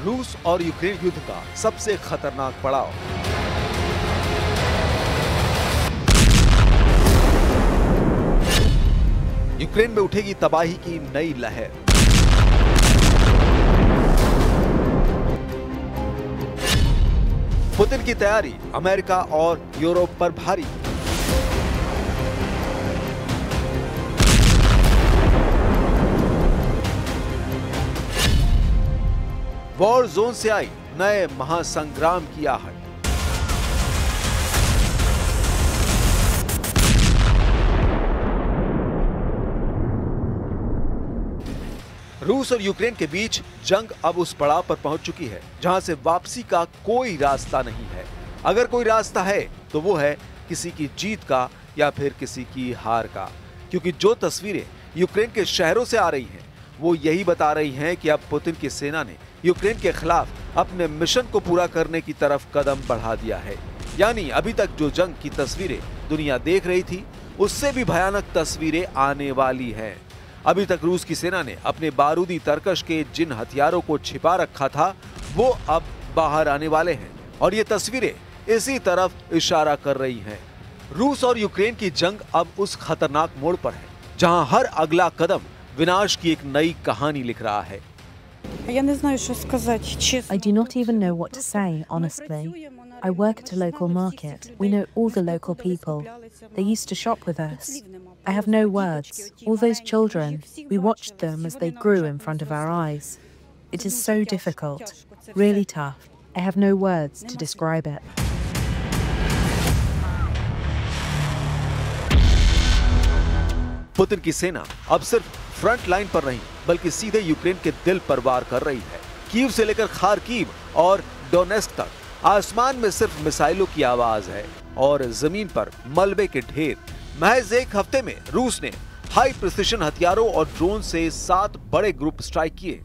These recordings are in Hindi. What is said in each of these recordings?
रूस और यूक्रेन युद्ध का सबसे खतरनाक पड़ाव। यूक्रेन में उठेगी तबाही की नई लहर। पुतिन की तैयारी अमेरिका और यूरोप पर भारी। वॉर जोन से आई नए महासंग्राम की आहट। रूस और यूक्रेन के बीच जंग अब उस पड़ाव पर पहुंच चुकी है जहां से वापसी का कोई रास्ता नहीं है। अगर कोई रास्ता है तो वो है किसी की जीत का या फिर किसी की हार का, क्योंकि जो तस्वीरें यूक्रेन के शहरों से आ रही हैं वो यही बता रही हैं कि अब पुतिन की सेना ने यूक्रेन के खिलाफ अपने मिशन को पूरा करने की तरफ कदम बढ़ा दिया है। यानी अभी तक जो जंग की तस्वीरें दुनिया देख रही थी उससे भी भयानक तस्वीरें आने वाली हैं। अभी तक रूस की सेना ने अपने बारूदी तरकश के जिन हथियारों को छिपा रखा था वो अब बाहर आने वाले हैं और ये तस्वीरें इसी तरफ इशारा कर रही हैं। रूस और यूक्रेन की जंग अब उस खतरनाक मोड़ पर है जहां हर अगला कदम विनाश की एक नई कहानी लिख रहा है। I do not even know what to say, honestly. I work at a local market. We know all the local people. They used to shop with us. I have no words. All those children, we watched them as they grew in front of our eyes. It is so difficult, really tough. I have no words to describe it. Putin की सेना अब सिर्फ फ्रंट लाइन पर नहीं बल्कि सीधे यूक्रेन के दिल पर वार कर रही है। कीव से लेकर खार्किव और डोनेस्क तक आसमान में सिर्फ मिसाइलों की आवाज है और जमीन पर मलबे के ढेर। महज एक हफ्ते में रूस ने हाई प्रिसिशन हथियारों और ड्रोन से 7 बड़े ग्रुप स्ट्राइक किए।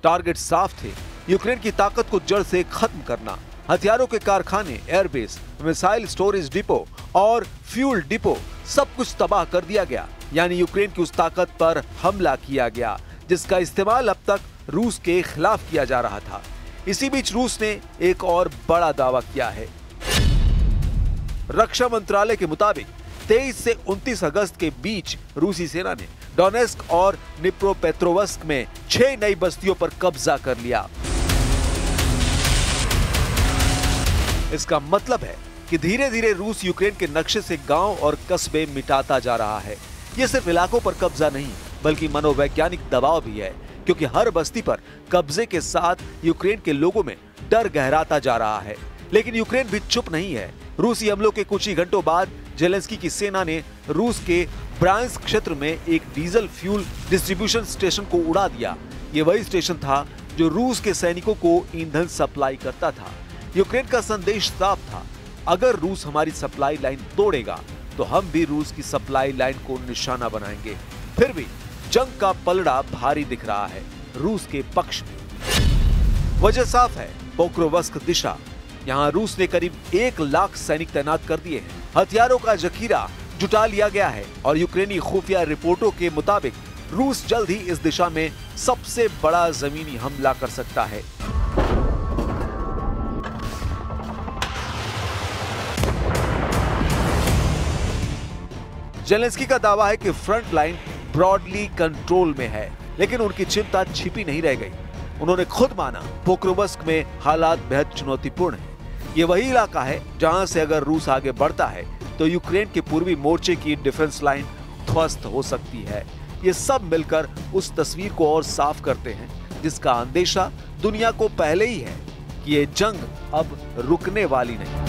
टारगेट साफ थे, यूक्रेन की ताकत को जड़ से खत्म करना। हथियारों के कारखाने, एयरबेस, मिसाइल स्टोरेज डिपो और फ्यूल डिपो सब कुछ तबाह कर दिया गया। यानी यूक्रेन की उस ताकत पर हमला किया गया जिसका इस्तेमाल अब तक रूस के खिलाफ किया जा रहा था। इसी बीच रूस ने एक और बड़ा दावा किया है। रक्षा मंत्रालय के मुताबिक 23 से 29 अगस्त के बीच रूसी सेना ने डोनेस्क और निप्रोपेट्रोवस्क में 6 नई बस्तियों पर कब्जा कर लिया। इसका मतलब है कि धीरे धीरे रूस यूक्रेन के नक्शे से गांव और कस्बे मिटाता जा रहा है। ये सिर्फ इलाकों पर कब्जा नहीं बल्कि मनोवैज्ञानिक दबाव भी है, क्योंकि हर बस्ती पर कब्जे के साथ यूक्रेन के लोगों में डर गहराता जा रहा है। लेकिन यूक्रेन भी चुप नहीं है। रूसी हमलों के कुछ ही घंटों बाद जेलेंस्की की सेना ने रूस के ब्रांस्क क्षेत्र में एक डीजल फ्यूल डिस्ट्रीब्यूशन स्टेशन को उड़ा दिया। ये वही स्टेशन था जो रूस के सैनिकों को ईंधन सप्लाई करता था। यूक्रेन का संदेश साफ था, अगर रूस हमारी सप्लाई लाइन तोड़ेगा तो हम भी रूस की सप्लाई लाइन को निशाना बनाएंगे। फिर भी जंग का पलड़ा भारी दिख रहा है रूस के पक्ष में। वजह साफ है, पोक्रोवस्क दिशा। यहाँ रूस ने करीब 1 लाख सैनिक तैनात कर दिए हैं। हथियारों का जखीरा जुटा लिया गया है और यूक्रेनी खुफिया रिपोर्टों के मुताबिक रूस जल्द ही इस दिशा में सबसे बड़ा जमीनी हमला कर सकता है। जेलेंस्की का दावा है कि फ्रंट लाइन ब्रॉडली कंट्रोल में है, लेकिन उनकी चिंता छिपी नहीं रह गई। उन्होंने खुद माना पोक्रोवस्क में हालात बेहद चुनौतीपूर्ण हैं। ये वही इलाका है जहां से अगर रूस आगे बढ़ता है तो यूक्रेन के पूर्वी मोर्चे की डिफेंस लाइन ध्वस्त हो सकती है। ये सब मिलकर उस तस्वीर को और साफ करते हैं जिसका अंदेशा दुनिया को पहले ही है कि ये जंग अब रुकने वाली नहीं।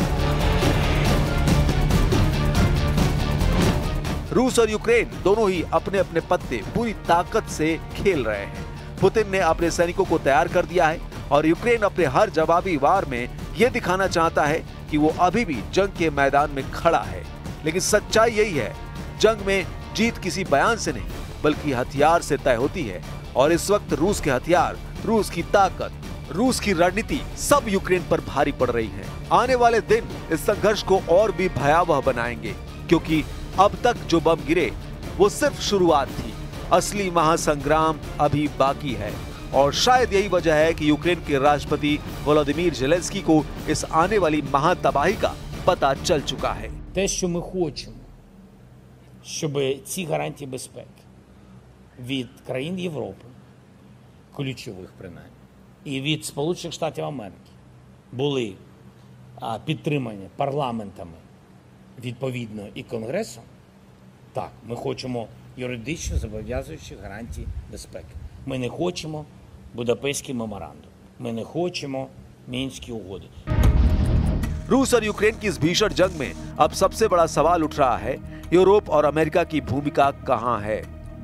रूस और यूक्रेन दोनों ही अपने अपने पत्ते पूरी ताकत से खेल रहे हैं। पुतिन ने अपने सैनिकों को तैयार कर दिया है और यूक्रेन अपने हर जवाबी वार में यह दिखाना चाहता है कि वो अभी भी जंग के मैदान में खड़ा है। लेकिन सच्चाई यही है, जंग में जीत किसी बयान से नहीं बल्कि हथियार से तय होती है। और इस वक्त रूस के हथियार, रूस की ताकत, रूस की रणनीति सब यूक्रेन पर भारी पड़ रही है। आने वाले दिन इस संघर्ष को और भी भयावह बनाएंगे, क्योंकि अब तक जो बम गिरे वो सिर्फ शुरुआत थी। असली महासंग्राम अभी बाकी है। और शायद यही वजह है कि यूक्रेन के राष्ट्रपति वोलोदिमीर ज़ेलेंस्की को इस आने वाली महातबाही का पता चल चुका है। Те, що ми хочемо, щоб ці гарантії безпеки від країн Європи, ключових принаймні, і від Сполучених Штатів Америки були підтримані парламентами відповідно і Конгресом, так, ми хочемо юридично зобов'язуючі гарантії безпеки. Ми не хочемо Будапештський меморандум. Ми не хочемо Мінські угоди. रूस और यूक्रेन की इस भीषण जंग में अब सबसे बड़ा सवाल उठ रहा है, यूरोप और अमेरिका की भूमिका कहां है?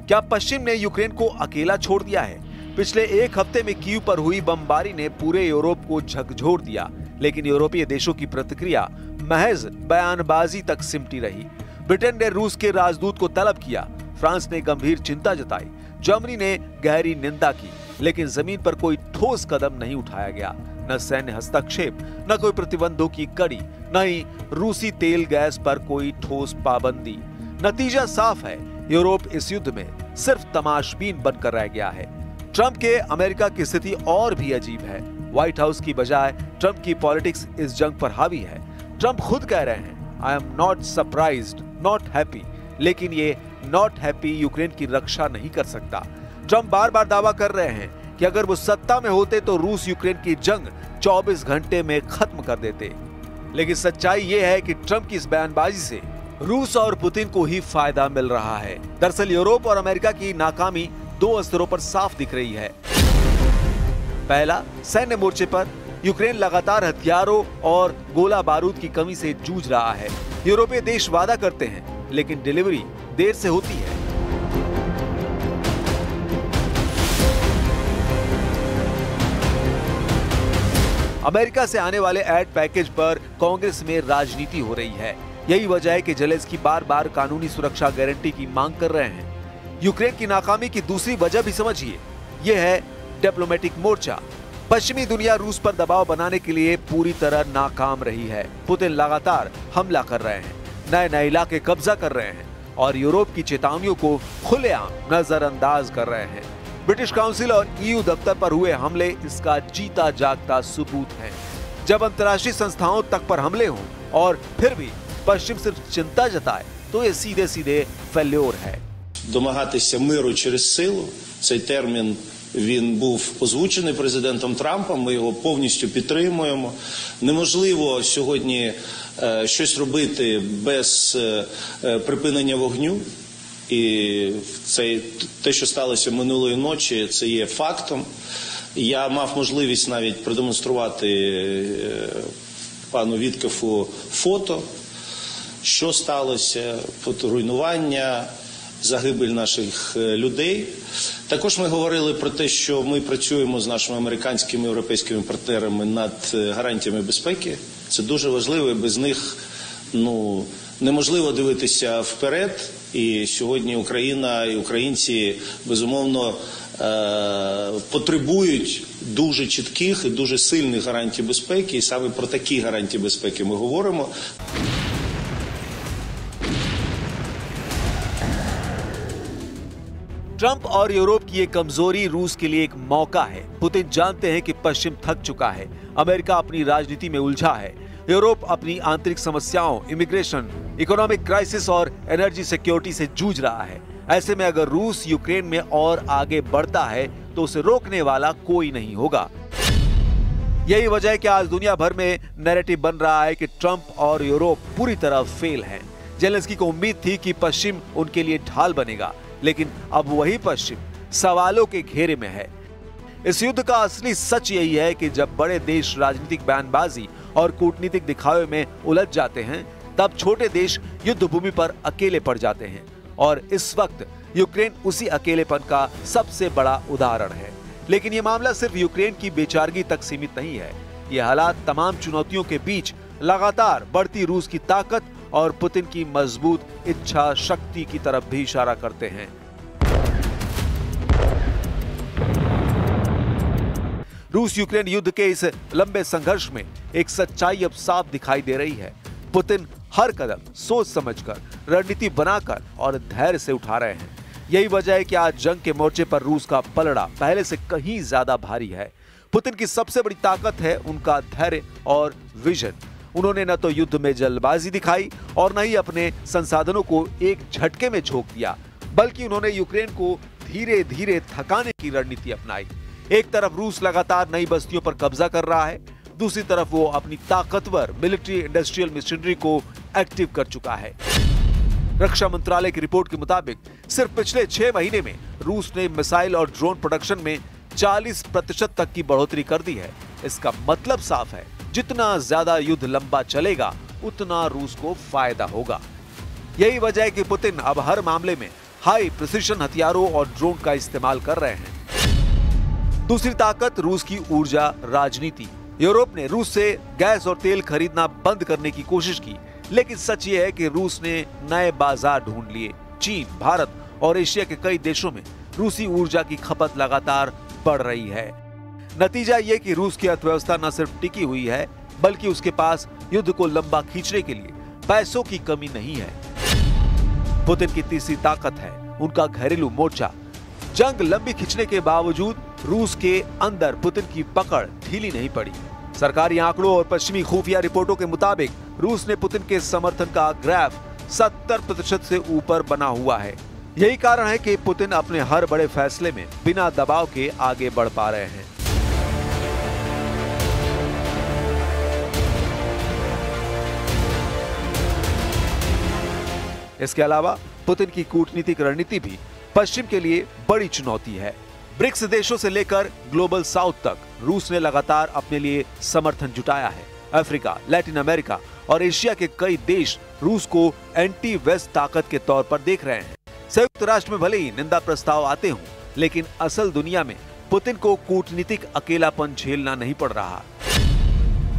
क्या पश्चिम ने यूक्रेन को अकेला छोड़ दिया है? पिछले एक हफ्ते में कीव पर हुई बमबारी ने पूरे यूरोप को झकझोर दिया, लेकिन यूरोपीय देशों की प्रतिक्रिया महज बयानबाजी तक सिमटी रही। ब्रिटेन ने रूस के राजदूत को तलब किया, फ्रांस ने गंभीर चिंता जताई, जर्मनी ने गहरी निंदा की, लेकिन जमीन पर कोई ठोस कदम नहीं उठाया गया। न सैन्य हस्तक्षेप, न कोई प्रतिबंधों की कड़ी, न ही रूसी तेल गैस पर कोई ठोस पाबंदी। नतीजा साफ है, यूरोप इस युद्ध में सिर्फ तमाशबीन बनकर रह गया है। ट्रंप के अमेरिका की स्थिति और भी अजीब है। व्हाइट हाउस की बजाय ट्रंप की पॉलिटिक्स इस जंग पर हावी है। ट्रंप खुद कह रहे हैं, I am not surprised, not happy, लेकिन ये नॉट हैप्पी यूक्रेन की रक्षा नहीं कर सकता। ट्रंप बार बार दावा कर रहे हैं कि अगर वो सत्ता में होते तो रूस यूक्रेन की जंग 24 घंटे में खत्म कर देते। लेकिन सच्चाई ये है कि ट्रंप की इस बयानबाजी से रूस और पुतिन को ही फायदा मिल रहा है। दरअसल यूरोप और अमेरिका की नाकामी दो स्तरों पर साफ दिख रही है। पहला, सैन्य मोर्चे पर यूक्रेन लगातार हथियारों और गोला बारूद की कमी से जूझ रहा है। यूरोपीय देश वादा करते हैं, लेकिन डिलीवरी देर से होती है। अमेरिका से आने वाले एड पैकेज पर कांग्रेस में राजनीति हो रही है। यही वजह है कि ज़ेलेंस्की बार बार कानूनी सुरक्षा गारंटी की मांग कर रहे हैं। यूक्रेन की नाकामी की दूसरी वजह भी समझिए, यह है डिप्लोमेटिक मोर्चा। पश्चिमी दुनिया रूस पर दबाव बनाने के लिए पूरी तरह नाकाम रही है। पुतिन लगातार हमला कर रहे हैं, नए नए इलाके कब्जा कर रहे हैं और यूरोप की चेतावनियों को खुलेआम नजरअंदाज कर रहे हैं। ब्रिटिश काउंसिल और ईयू दफ्तर पर हुए हमले इसका जीता जागता सबूत हैं। जब अंतर्राष्ट्रीय संस्थाओं तक पर हमले हों और फिर भी पश्चिम सिर्फ चिंता जताए, तो ये सीधे सीधे फेल्योर है। Домагатися миру через силу, цей термін він був озвучений президентом Трампом, ми його повністю підтримуємо. Неможливо сьогодні щось робити без припинення вогню. І те, що сталося минулої ночі, це є фактом. Я мав можливість навіть продемонструвати пану Віткафу фото, що сталося, руйнування, загибель наших людей. Також ми говорили про те, що ми працюємо з нашими американськими і європейськими партнерами над гарантіями безпеки. Це дуже важливо, і без них неможливо дивитися вперед. І сьогодні Україна і українці, безумовно, потребують дуже чітких і дуже сильних гарантій безпеки. І саме про такі гарантії безпеки ми говоримо. ट्रंप और यूरोप की ये कमजोरी रूस के लिए एक मौका है। पुतिन जानते हैं कि पश्चिम थक चुका है, अमेरिका अपनी राजनीति में उलझा है, यूरोप अपनी आंतरिक समस्याओं, इमिग्रेशन, इकोनॉमिक क्राइसिस और एनर्जी सिक्योरिटी से जूझ रहा है। ऐसे में अगर रूस यूक्रेन में और आगे बढ़ता है तो उसे रोकने वाला कोई नहीं होगा। यही वजह है कि आज दुनिया भर में नैरेटिव बन रहा है कि ट्रंप और यूरोप पूरी तरह फेल हैं। ज़ेलेंस्की को उम्मीद थी कि पश्चिम उनके लिए ढाल बनेगा, लेकिन अब वही पश्चिम सवालों के घेरे में है। इस युद्ध का असली सच यही है कि जब बड़े देश राजनीतिक बयानबाजी और कूटनीतिक दिखावे में उलझ जाते हैं, तब छोटे देश युद्ध भूमि पर अकेले पड़ जाते हैं। और इस वक्त यूक्रेन उसी अकेलेपन का सबसे बड़ा उदाहरण है। लेकिन ये मामला सिर्फ यूक्रेन की बेचारगी तक सीमित नहीं है। ये हालात तमाम चुनौतियों के बीच लगातार बढ़ती रूस की ताकत और पुतिन की मजबूत इच्छा शक्ति की तरफ भी इशारा करते हैं। रूस यूक्रेन युद्ध के इस लंबे संघर्ष में एक सच्चाई अब साफ दिखाई दे रही है। पुतिन हर कदम सोच समझकर, रणनीति बनाकर और धैर्य से उठा रहे हैं। यही वजह है कि आज जंग के मोर्चे पर रूस का पलड़ा पहले से कहीं ज्यादा भारी है। पुतिन की सबसे बड़ी ताकत है उनका धैर्य और विजन। उन्होंने न तो युद्ध में जल्दबाजी दिखाई और न ही अपने संसाधनों को एक झटके में झोंक दिया, बल्कि उन्होंने यूक्रेन को धीरे धीरे थकाने की रणनीति अपनाई। एक तरफ रूस लगातार नई बस्तियों पर कब्जा कर रहा है, दूसरी तरफ वो अपनी ताकतवर मिलिट्री इंडस्ट्रियल मशीनरी को एक्टिव कर चुका है। रक्षा मंत्रालय की रिपोर्ट के मुताबिक सिर्फ पिछले 6 महीने में रूस ने मिसाइल और ड्रोन प्रोडक्शन में 40% तक की बढ़ोतरी कर दी है। इसका मतलब साफ है, जितना ज्यादा युद्ध लंबा चलेगा उतना रूस को फायदा होगा। यही वजह है कि पुतिन अब हर मामले में हाई प्रिसिशन हथियारों और ड्रोन का इस्तेमाल कर रहे हैं। दूसरी ताकत रूस की ऊर्जा राजनीति। यूरोप ने रूस से गैस और तेल खरीदना बंद करने की कोशिश की, लेकिन सच ये है कि रूस ने नए बाजार ढूंढ लिए। चीन, भारत और एशिया के कई देशों में रूसी ऊर्जा की खपत लगातार बढ़ रही है। नतीजा ये कि रूस की अर्थव्यवस्था न सिर्फ टिकी हुई है, बल्कि उसके पास युद्ध को लंबा खींचने के लिए पैसों की कमी नहीं है। पुतिन की तीसरी ताकत है उनका घरेलू मोर्चा। जंग लंबी खींचने के बावजूद रूस के अंदर पुतिन की पकड़ ढीली नहीं पड़ी। सरकारी आंकड़ों और पश्चिमी खुफिया रिपोर्टों के मुताबिक रूस ने पुतिन के समर्थन का ग्राफ 70% से ऊपर बना हुआ है। यही कारण है कि पुतिन अपने हर बड़े फैसले में बिना दबाव के आगे बढ़ पा रहे हैं। इसके अलावा पुतिन की कूटनीतिक रणनीति भी पश्चिम के लिए बड़ी चुनौती है। ब्रिक्स देशों से लेकर ग्लोबल साउथ तक रूस ने लगातार अपने लिए समर्थन जुटाया है। अफ्रीका, लैटिन अमेरिका और एशिया के कई देश रूस को एंटी वेस्ट ताकत के तौर पर देख रहे हैं। संयुक्त राष्ट्र में भले ही निंदा प्रस्ताव आते हों, लेकिन असल दुनिया में पुतिन को कूटनीतिक अकेलापन झेलना नहीं पड़ रहा।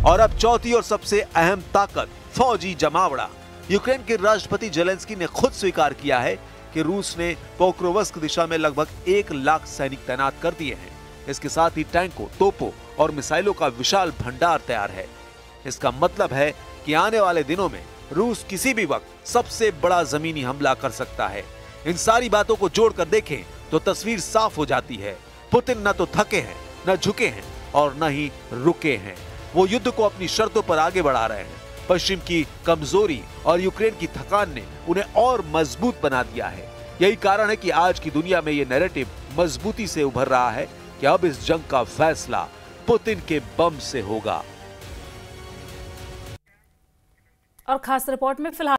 और अब चौथी और सबसे अहम ताकत, फौजी जमावड़ा। यूक्रेन के राष्ट्रपति जेलेंस्की ने खुद स्वीकार किया है कि रूस ने पोक्रोवस्क दिशा में लगभग 1 लाख सैनिक तैनात कर दिए हैं। इसके साथ ही टैंकों, तोपों और मिसाइलों का विशाल भंडार तैयार है। इसका मतलब है कि आने वाले दिनों में रूस किसी भी वक्त सबसे बड़ा जमीनी हमला कर सकता है। इन सारी बातों को जोड़कर देखें तो तस्वीर साफ हो जाती है। पुतिन न तो थके हैं, न झुके हैं और न ही रुके हैं। वो युद्ध को अपनी शर्तों पर आगे बढ़ा रहे हैं। पश्चिम की कमजोरी और यूक्रेन की थकान ने उन्हें और मजबूत बना दिया है। यही कारण है कि आज की दुनिया में ये नैरेटिव मजबूती से उभर रहा है कि अब इस जंग का फैसला पुतिन के बम से होगा। और खास रिपोर्ट में फिलहाल